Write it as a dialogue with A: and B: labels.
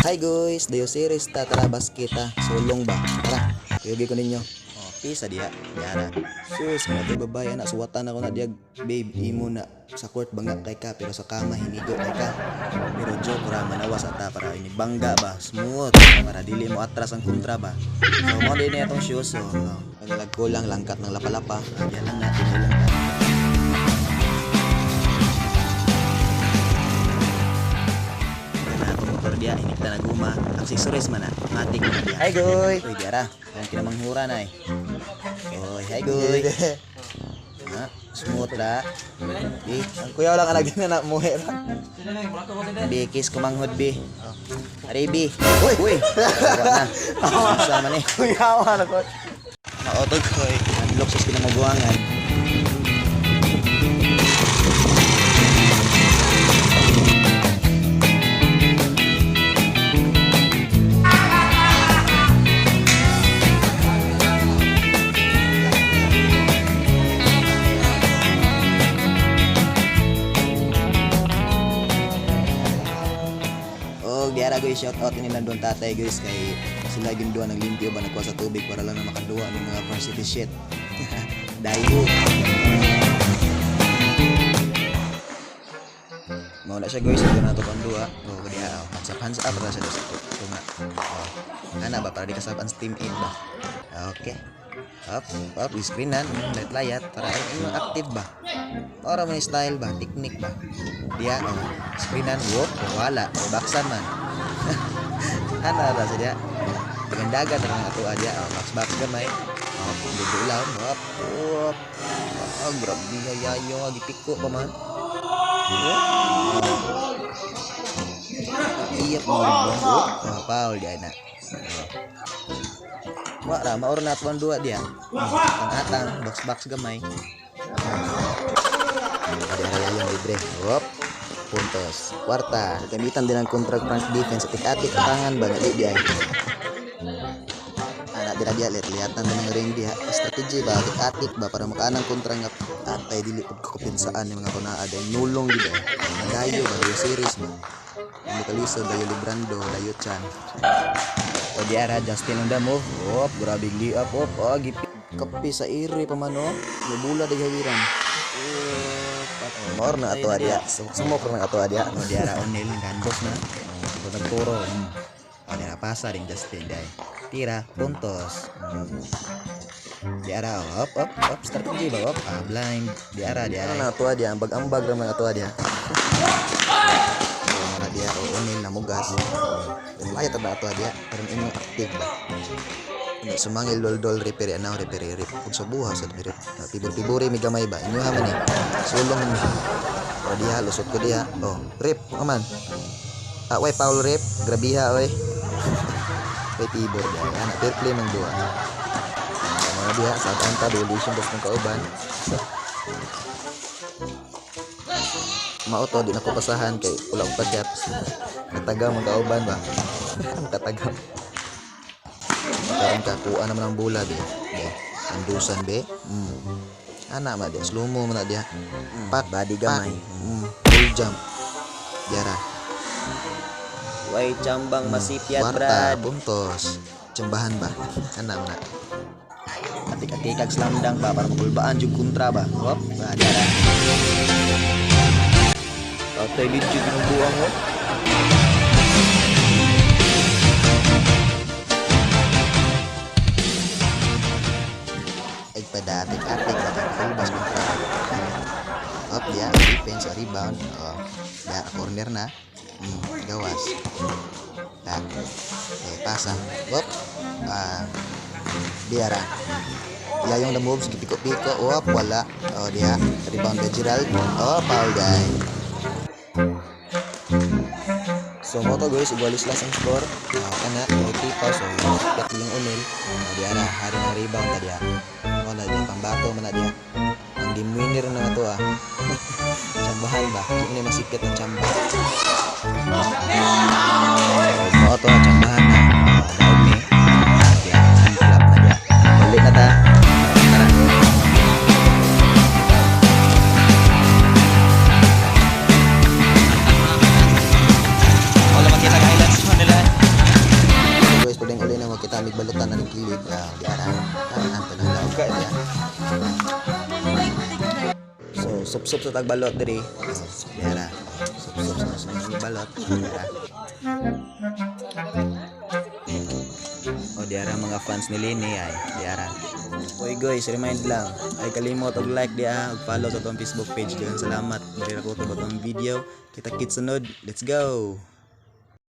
A: Hi guys, Dayo series ta tarabas kita. Sulong ba? Tara, kuyugi ko ninyo. Oh, pisa diha. Yara. Sus, mga babae anak suwatan ako na diag. Babe, imo na sa court bangga kay ka pero sa kama hinigo kay ka. Pero joke ra manawas ata para ini bangga ba. Smooth para dili mo atras ang kontra ba. So mo din itong shoes so. Nagkulang langkat ng lapalapa. Diyan lang natin ilang ta. Dia ini kita naguma aksesoris mana matik mana dia. Hai goy. Uy diara, yang kita menghura nai. Oy, hai goy. Nah, smooth lah. Ih, ang kuya lang lagi na muhe ra. Bikis kumanghod bi. Ari bi. Uy. Wala na. Sama ni. Kuya wala ko. Maotog koy. Unlock sa pinamabuangan. Diara guys, shout out ini nandun tatay guys kay sila ginduan ng limpyo ba nagkuha sa tubig para lang na makaduwa ng mga varsity shit. Dayo. Mau na siya guys, ito na ito pang duwa. O, kaya hands up para siya sa tunga. Ana ba para di kasapan Steam 8 ba? Okay. Up, screenan, layat para yung active ba? Para may style ba, teknik ba? Dia screenan, wop, wala, baksan man. Ana ra sa dia. Dengan dagat ng ato aja, box gamay. Dudulaw, wop. Grabe yayo gipiko pa man. Iya mo rin Paul dia na. Wah, rama orang natuan dua dia. Atang box gamay. Ada yang libre. Hop. Puntos. Kuarta. Gamitan din ang kontrak front defense. Atik-atik tangan banget dia. Anak dia lihat-lihatan ng ring dia. Strategi ba atik-atik ba para makaanang kontra nga atay dili pag kupinsaan yung mga kuna ada nulong gitu. Nagayo ba dayo series ba. Ang kaliso dayo librando dayo chan. O diara Justin on the move. Hop, grabe li up hop. Oh, gipit kapi sa iri pa man oh. Nabula di hawiran. Mor na ato dia. Sumok na ato dia. No diara onel gandos na. Ito nagturo. Ano na pasa rin Justin dai. Tira puntos. Diara hop strategi ba hop. Blind diara. Na ato dia ambag-ambag ra man ato dia. Dia onil na mugas. Layat ba ato dia karon imo active ba. Nya sumangil dol repair rip pud sa buha sa rip. Tibur-tiburi mi gamay ba. Inyo ha man eh. Sulong mo. O dia lusot ko dia. Oh, rip aman. Way Paul rip, grabiha oy. Way tibur dia. Anak fair play mang duwa. Mga dia sa anta dolition dos ng kauban. Mauto di nako pasahan kay ulang pa shot. Katagaw mga kauban ba. Katagaw. Karon kakuha naman ang bola be. Andusan be. Ana ma dia slow mo man dia. Pat body gamay. Full jump. Diara. Way cambang masipiat brad. Puntos. Cembahan ba. Ana man. Atik-atikag slamdang ba para mapulbaan jug kontra ba. Hop, diara. Atay legit yung buang mo. Padatik-atik bas kontra. Up dia defense rebound. Oh, ya corner na. Gawas. Tak. Pasang. Hop. Diara. Dia yang move piko-piko. Hop, wala. Oh, dia rebound dari Gerald. Oh, foul guys. So mo to guys, igualis lang ang score. Kana, okay pa so kat yung unil. Diara hari na rebound ta dia. Wala dia pambato man dia. Ang game winner na to ah. Chambahan ba? Ini masikit ang chamba. Mo to chambahan na. Daog ni. Dia flap na dia. Balik na ta. Tara. Wala makita ka highlights mo nila. sup-sup sa tagbalot diri. Diara. Sup-sup sa tagbalot. Diara. Diara mga fans ni Lini ay diara. Oy guys, remind lang, ay kalimot og like dia, og follow sa tong Facebook page. Salamat. Diri ra ko to batong video. Kita kits sunod. Let's go.